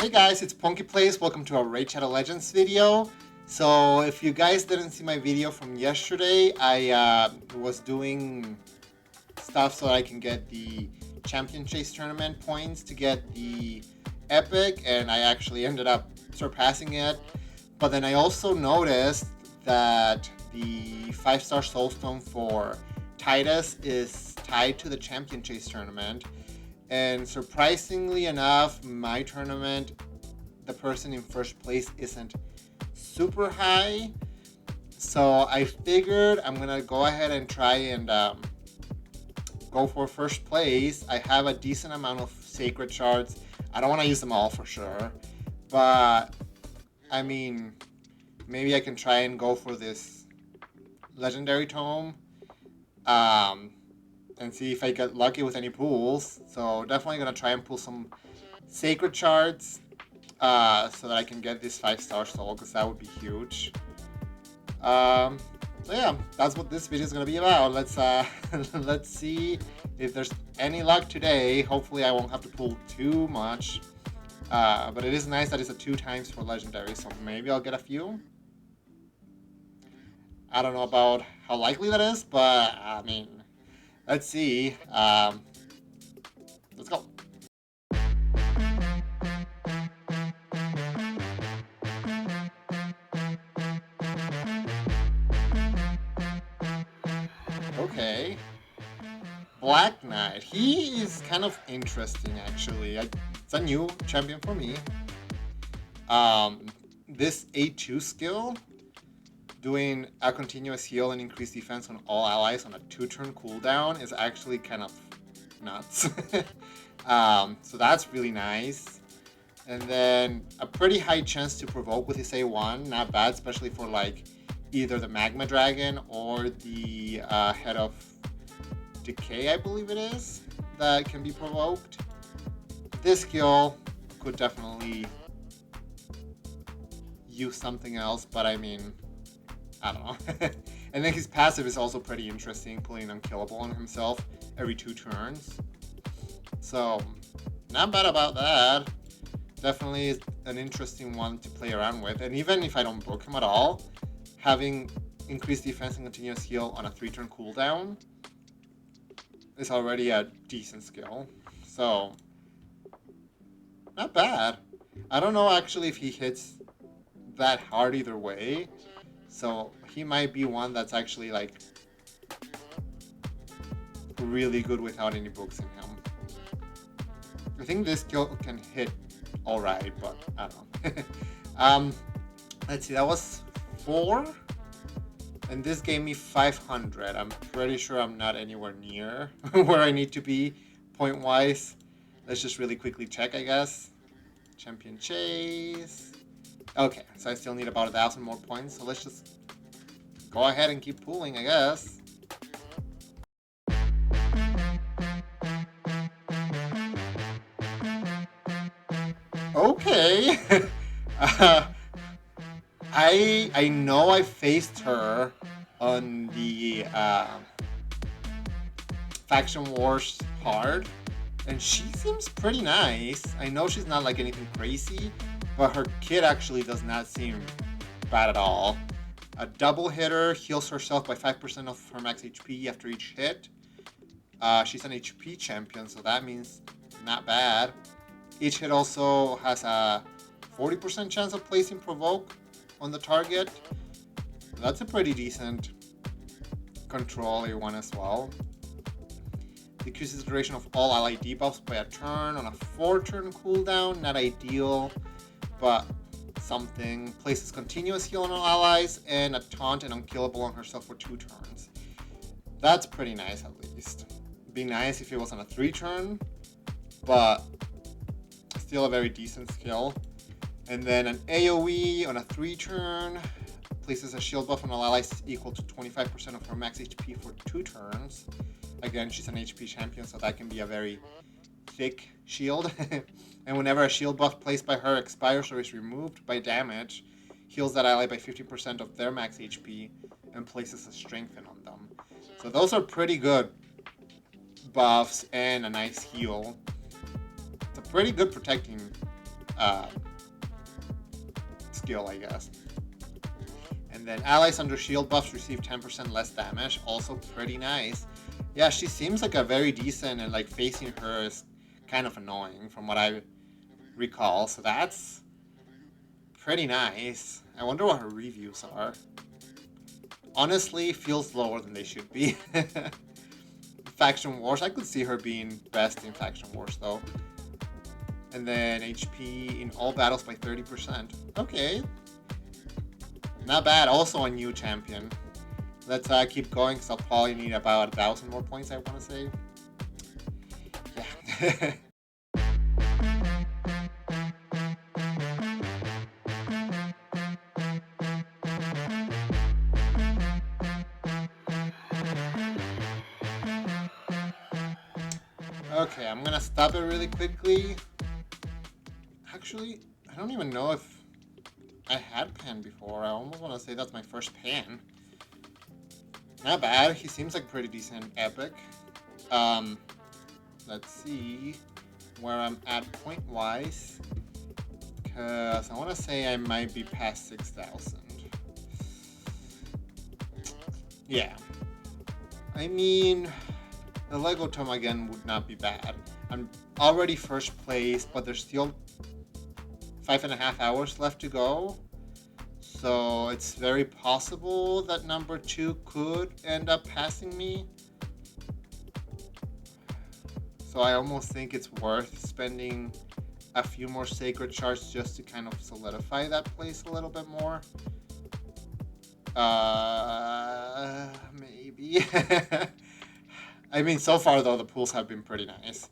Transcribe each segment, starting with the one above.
Hey guys, it's PonkyPlays. Welcome to our Raid Shadow Legends video. So if you guys didn't see my video from yesterday, I was doing stuff so I can get the Champion Chase Tournament points to get the Epic, and I actually ended up surpassing it. But then I also noticed that the 5-star Soulstone for Titus is tied to the Champion Chase Tournament. And surprisingly enough, my tournament, the person in first place isn't super high. So I figured I'm going to go ahead and try and go for first place. I have a decent amount of sacred shards. I don't want to use them all for sure. But, I mean, maybe I can try and go for this legendary tome. And see if I get lucky with any pulls. So definitely going to try and pull some sacred shards so that I can get this 5-star soul, because that would be huge. So yeah, that's what this video is going to be about. Let's see if there's any luck today. Hopefully I won't have to pull too much. But it is nice that it's a 2 times for legendary, so maybe I'll get a few. I don't know about how likely that is, but I mean, let's see. Let's go. Okay. Black Knight. He is kind of interesting, actually. It's a new champion for me. This A2 skill, doing a continuous heal and increased defense on all allies on a 2-turn cooldown, is actually kind of nuts. So that's really nice. And then a pretty high chance to provoke with his A1, not bad, especially for like either the Magma Dragon or the Head of Decay, I believe it is, that can be provoked. This skill could definitely use something else, but I mean, I don't know. And then his passive is also pretty interesting, pulling Unkillable on himself every 2 turns. So, not bad about that. Definitely an interesting one to play around with. And even if I don't book him at all, having increased defense and continuous heal on a 3-turn cooldown is already a decent skill. So, not bad. I don't know actually if he hits that hard either way. So he might be one that's actually like really good without any books in him. I think this skill can hit alright, but I don't know. Let's see, that was 4. And this gave me 500. I'm pretty sure I'm not anywhere near where I need to be point-wise. Let's just really quickly check, I guess. Champion Chase. Okay, so I still need about 1,000 more points, so let's just go ahead and keep pulling, I guess. Okay. I know I faced her on the Faction Wars part, and she seems pretty nice. I know she's not like anything crazy, but her kit actually does not seem bad at all. A double hitter, heals herself by 5% of her max HP after each hit. She's an HP champion, so that means not bad. Each hit also has a 40% chance of placing provoke on the target. That's a pretty decent control A1 as well. Decreases the duration of all ally debuffs by a turn on a 4-turn cooldown. Not ideal, but something. Places continuous heal on all allies and a taunt and unkillable on herself for 2 turns. That's pretty nice, at least. It'd be nice if it was on a 3-turn, but still a very decent skill. And then an AoE on a 3-turn, places a shield buff on all allies equal to 25% of her max HP for 2 turns. Again, she's an HP champion, so that can be a very thick shield. And whenever a shield buff placed by her expires or is removed by damage, heals that ally by 50% of their max HP and places a strengthen on them. So those are pretty good buffs and a nice heal. It's a pretty good protecting skill, I guess. And then allies under shield buffs receive 10% less damage. Also pretty nice. Yeah, she seems like a very decent, and like facing her is kind of annoying from what I recall. So that's pretty nice. I wonder what her reviews are. Honestly, feels lower than they should be. Faction Wars, I could see her being best in Faction Wars though. And then HP in all battles by 30%. Okay. Not bad. Also a new champion. Let's keep going because I'll probably need about 1,000 more points, I want to say. Yeah. Okay, I'm gonna stop it really quickly. Actually, I don't even know if I had Pan before. I almost want to say that's my first Pan. Not bad. He seems like pretty decent epic. Let's see where I'm at point-wise. Because I want to say I might be past 6,000. Yeah. I mean, the Lego Tome again would not be bad. I'm already first place, but there's still 5.5 hours left to go. So it's very possible that number 2 could end up passing me. So I almost think it's worth spending a few more sacred shards just to kind of solidify that place a little bit more. Maybe. I mean, so far though, the pools have been pretty nice.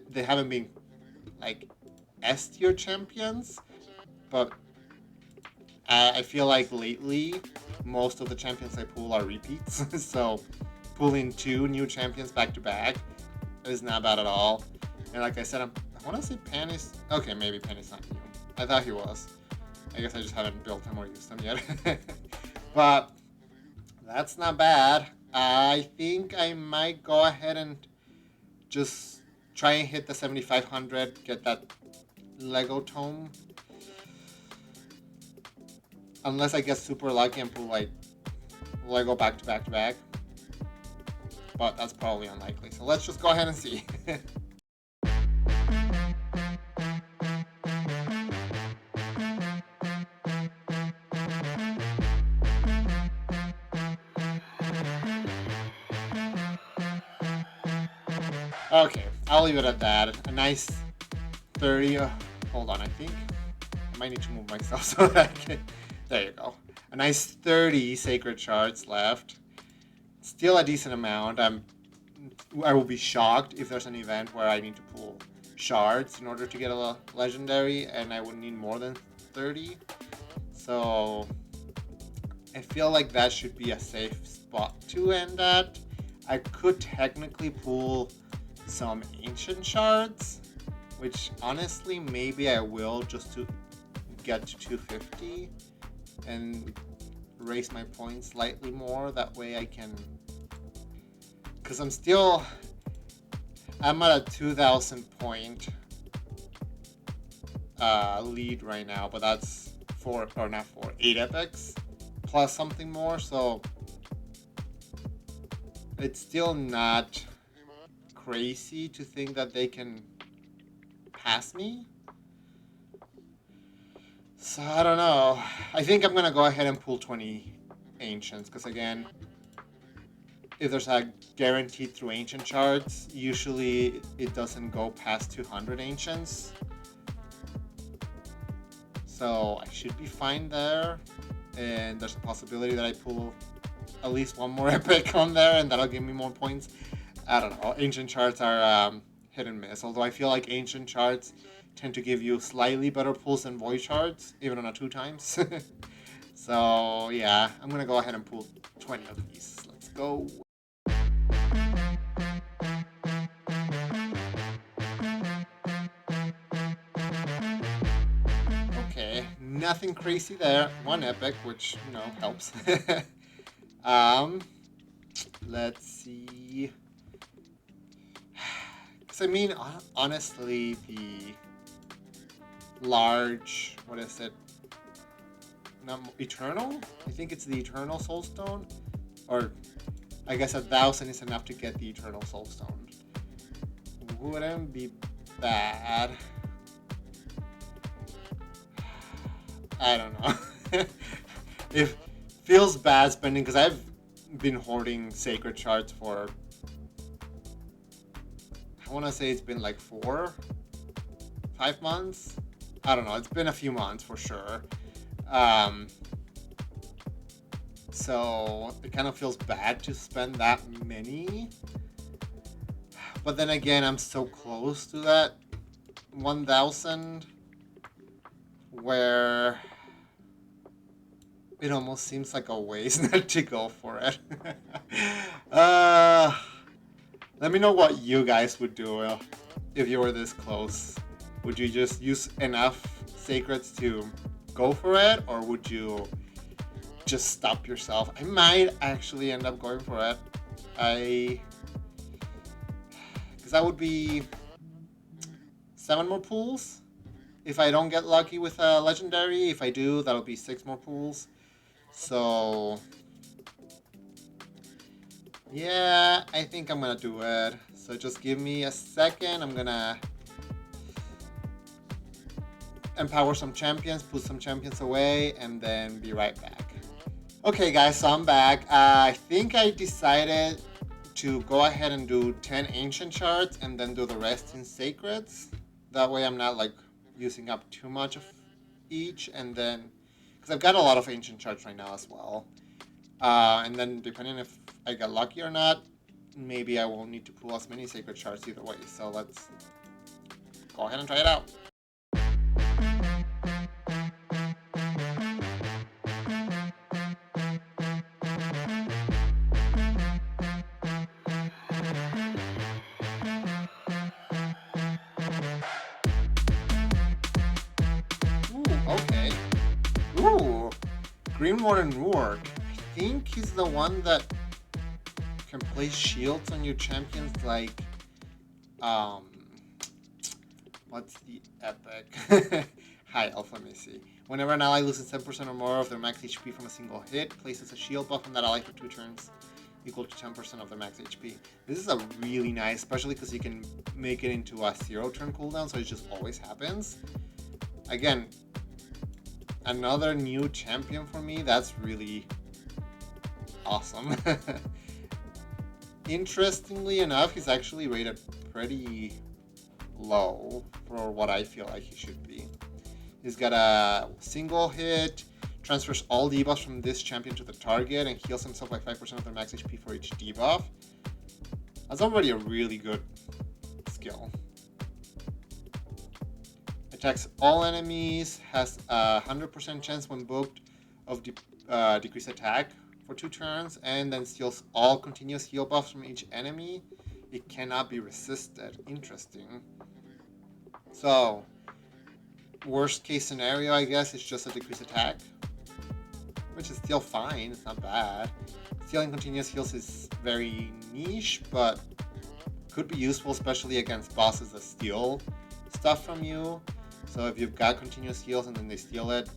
They haven't been like S tier champions, but I feel like lately most of the champions I pull are repeats. So pulling 2 new champions back to back is not bad at all. And like I said, I want to say Pan is... Okay, maybe Pan is not new. I thought he was. I guess I just haven't built him or used him yet. But that's not bad. I think I might go ahead and just try and hit the 7,500, get that Lego Tome. Unless I get super lucky and pull like Lego back to back to back. But that's probably unlikely. So let's just go ahead and see. Okay, I'll leave it at that. A nice 30. Hold on, I think I might need to move myself so that I can. There you go. A nice 30 sacred shards left. Still a decent amount. I will be shocked if there's an event where I need to pull shards in order to get a legendary, and I would need more than 30. So I feel like that should be a safe spot to end at. I could technically pull some ancient shards, which honestly maybe I will, just to get to 250 and raise my points slightly more. That way I can, because I'm at a 2,000 point lead right now, but that's 8 epics plus something more, so it's still not crazy to think that they can pass me. So I don't know. I think I'm gonna go ahead and pull 20 ancients, because again, if there's a guaranteed through ancient shards, usually it doesn't go past 200 ancients. So I should be fine there, and there's a possibility that I pull at least one more epic on there, and that'll give me more points. I don't know. Ancient shards are hit and miss, although I feel like ancient shards tend to give you slightly better pulls than void shards, even on a 2 times. So yeah, I'm gonna go ahead and pull 20 of these. Let's go. Okay, nothing crazy there. 1 epic, which, you know, helps. Let's see. Because I mean, honestly, large, what is it? Not eternal? I think it's the eternal soulstone. Or I guess 1,000 is enough to get the eternal soulstone. Wouldn't be bad. I don't know. It feels bad spending, because I've been hoarding sacred shards for, I want to say it's been like 4-5 months. I don't know. It's been a few months for sure. So it kind of feels bad to spend that many. But then again, I'm so close to that 1,000 where it almost seems like a waste not to go for it. Let me know what you guys would do if you were this close. Would you just use enough sacreds to go for it, or would you just stop yourself? I might actually end up going for it. Because that would be 7 more pools. If I don't get lucky with a legendary, if I do, that'll be 6 more pools. So yeah, I think I'm gonna do it. So just give me a second. I'm gonna empower some champions, put some champions away, and then be right back. Okay guys, so I'm back. I think I decided to go ahead and do 10 ancient shards and then do the rest in sacreds. That way I'm not like using up too much of each, and then because I've got a lot of ancient shards right now as well. And then depending if I get lucky or not, maybe I won't need to pull as many sacred shards either way. So let's go ahead and try it out. Ooh, okay. Ooh, Green Warden Rourke. I think he's the one that can place shields on your champions, like, what's the epic? High Elf, let me see. Whenever an ally loses 10% or more of their max HP from a single hit, places a shield buff on that ally for 2 turns, equal to 10% of their max HP. This is a really nice, especially because you can make it into a 0-turn cooldown, so it just always happens. Again, another new champion for me. That's really awesome. Interestingly enough, he's actually rated pretty low for what I feel like he should be. He's got a single hit, transfers all debuffs from this champion to the target, and heals himself by 5% of their max HP for each debuff. That's already a really good skill. Attacks all enemies, has a 100% chance when booked of decrease attack for 2 turns, and then steals all continuous heal buffs from each enemy. It cannot be resisted. Interesting. So, worst case scenario, I guess, is just a decrease attack, which is still fine. It's not bad. Stealing continuous heals is very niche, but could be useful, especially against bosses that steal stuff from you. So if you've got continuous heals and then they steal it,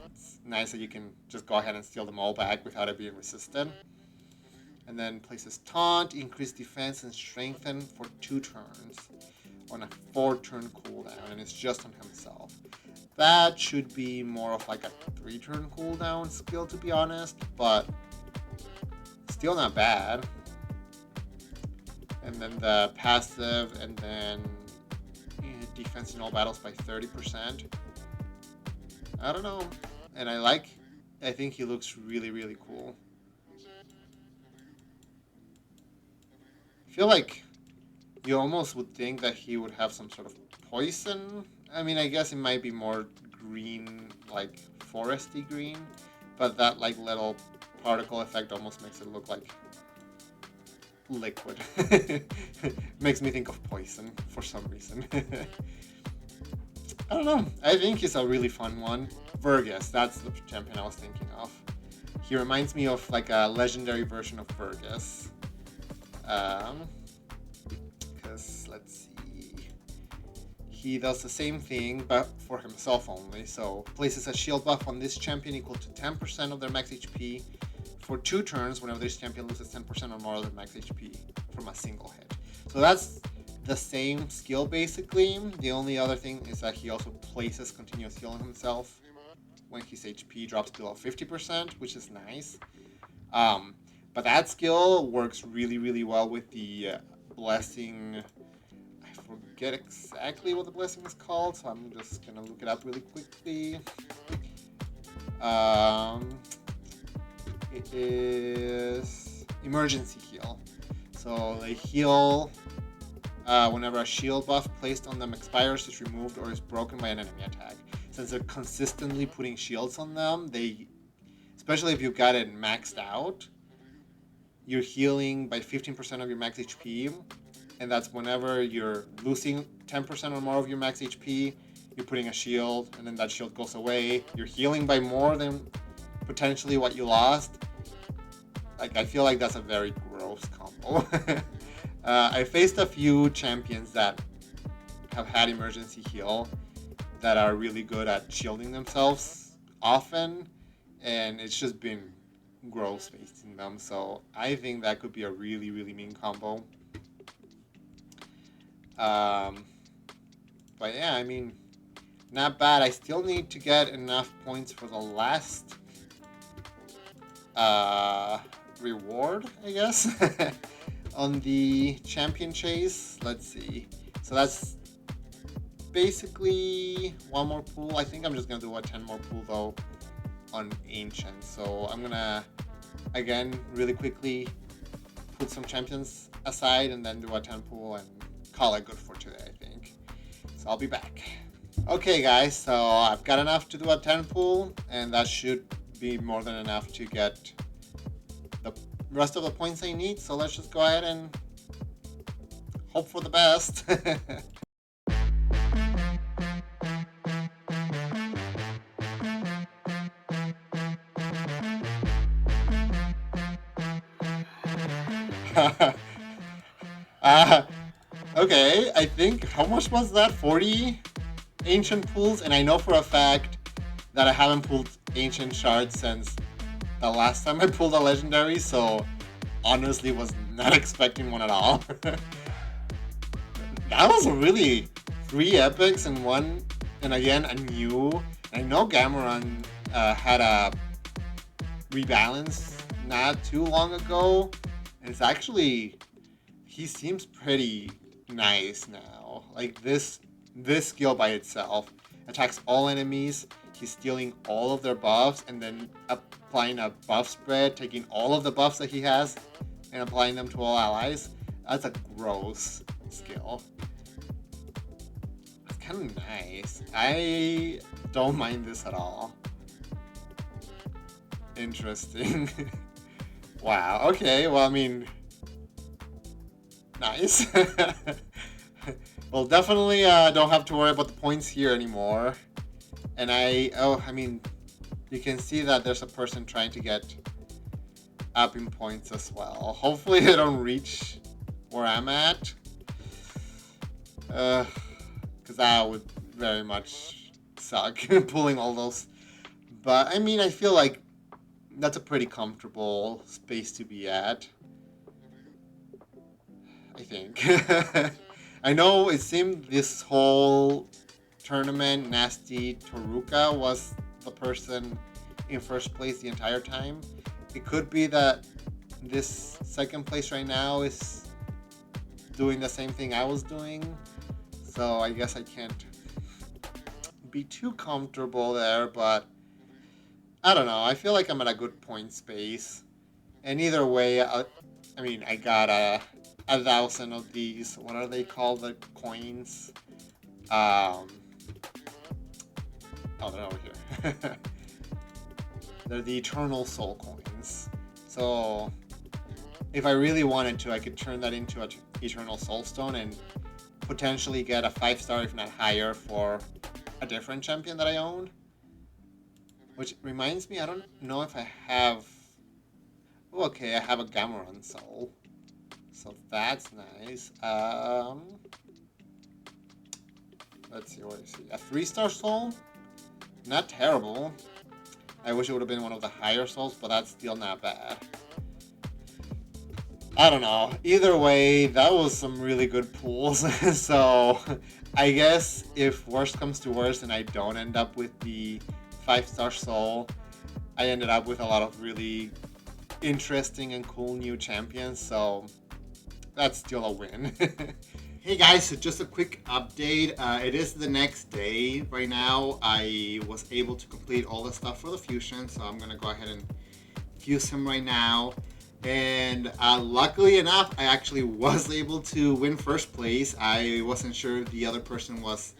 it's nice that you can just go ahead and steal them all back without it being resisted. And then places Taunt, increase defense and strengthen for 2 turns on a 4-turn cooldown, and it's just on himself. That should be more of like a 3-turn cooldown skill, to be honest, but still not bad. And then the passive, and then defense in all battles by 30%. I don't know. And I think he looks really, really cool. I feel like you almost would think that he would have some sort of poison. I mean, I guess it might be more green, like foresty green, but that like little particle effect almost makes it look like liquid. Makes me think of poison for some reason. I don't know. I think he's a really fun one. Vergus, that's the champion I was thinking of. He reminds me of like a legendary version of Vergus. Because let's see, he does the same thing, but for himself only. So places a shield buff on this champion equal to 10% of their max HP for 2 turns whenever this champion loses 10% or more of their max HP from a single hit. So that's the same skill basically. The only other thing is that he also places continuous heal on himself when his HP drops below 50%, which is nice. But that skill works really, really well with the blessing. I forget exactly what the blessing is called, so I'm just gonna look it up really quickly. It is emergency heal. So they heal whenever a shield buff placed on them expires, is removed, or is broken by an enemy attack. Since they're consistently putting shields on them, especially if you've got it maxed out, you're healing by 15% of your max HP, and that's whenever you're losing 10% or more of your max HP, you're putting a shield, and then that shield goes away. You're healing by more than potentially what you lost. Like, I feel like that's a very gross combo. I faced a few champions that have had emergency heal that are really good at shielding themselves often, and it's just been gross facing them. So I think that could be a really, really mean combo. But yeah, I mean, not bad. I still need to get enough points for the last reward, I guess, on the champion chase. Let's see. So that's basically one more pool. I think I'm just gonna do a 10 more pool though on ancient. So I'm gonna again really quickly put some champions aside and then do a 10 pool and call it good for today, I think. So I'll be back. Okay guys, so I've got enough to do a 10 pool, and that should be more than enough to get the rest of the points I need. So let's just go ahead and hope for the best. Okay, I think, how much was that? 40 ancient pools? And I know for a fact that I haven't pulled ancient shards since the last time I pulled a legendary, so honestly was not expecting one at all. That was really 3 epics in one, and again, a new. I know Gamoran had a rebalance not too long ago, and it's actually, he seems pretty nice now. Like this skill by itself attacks all enemies. He's stealing all of their buffs and then applying a buff spread, taking all of the buffs that he has and applying them to all allies. That's a gross skill. It's kind of nice. I don't mind this at all. Interesting. Wow, okay, well, I mean, nice. Well, definitely don't have to worry about the points here anymore. And I mean, you can see that there's a person trying to get up in points as well. Hopefully they don't reach where I'm at. Because that would very much suck, pulling all those. But, I mean, I feel like that's a pretty comfortable space to be at, I think. I know it seemed this whole tournament, Nasty Toruka was the person in first place the entire time. It could be that this second place right now is doing the same thing I was doing, so I guess I can't be too comfortable there, but I don't know. I feel like I'm at a good point space. And either way, I mean, I got 1,000 of these. What are they called? The coins? Oh, they're over here. They're the Eternal Soul coins. So, if I really wanted to, I could turn that into an Eternal Soul Stone and potentially get a 5-star, if not higher, for a different champion that I own. Which reminds me, I don't know if I have... Oh, okay, I have a Gamoran Soul. So that's nice. let's see what I see. A 3-star soul? Not terrible. I wish it would have been one of the higher souls, but that's still not bad. I don't know. Either way, that was some really good pulls. So I guess if worst comes to worst and I don't end up with the 5-star soul, I ended up with a lot of really interesting and cool new champions. So that's still a win. Hey guys, so just a quick update. It is the next day right now. I was able to complete all the stuff for the fusion, so I'm gonna go ahead and fuse him right now. And luckily enough, I actually was able to win first place. I wasn't sure if the other person was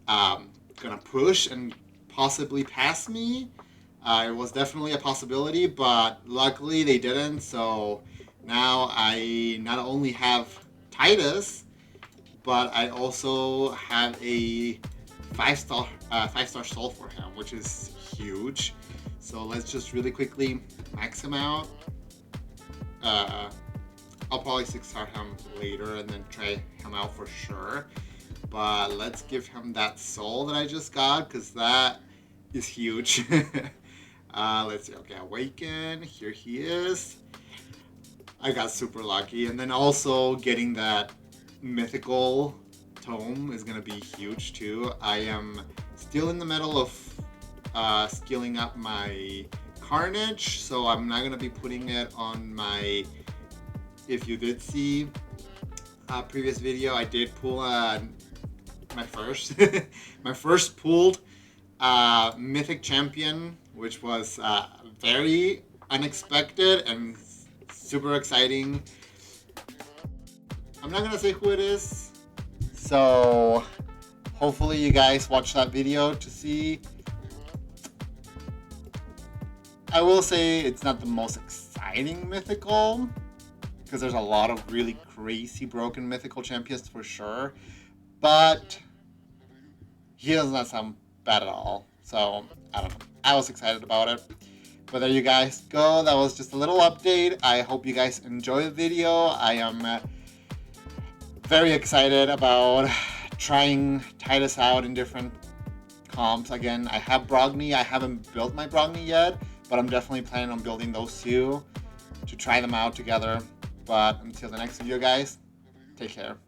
gonna push and possibly pass me. It was definitely a possibility, but luckily they didn't. So now I not only have Titus, but I also have a 5-star soul for him, which is huge. So let's just really quickly max him out. I'll probably 6-star him later and then try him out for sure. But let's give him that soul that I just got, because that is huge. Let's see. Okay, Awaken. Here he is. I got super lucky. And then also getting that mythical tome is going to be huge too. I am still in the middle of skilling up my Carnage, so I'm not going to be putting it on my... If you did see a previous video, I did pull my first my first pulled mythic champion, which was very unexpected and super exciting. I'm not gonna say who it is, so hopefully you guys watch that video to see. I will say it's not the most exciting mythical, because there's a lot of really crazy broken mythical champions for sure, but he does not sound bad at all. So I don't know, I was excited about it. But there you guys go. That was just a little update. I hope you guys enjoy the video. I am very excited about trying Titus out in different comps. Again, I have Brogni. I haven't built my Brogni yet, but I'm definitely planning on building those two to try them out together. But until the next video, guys, take care.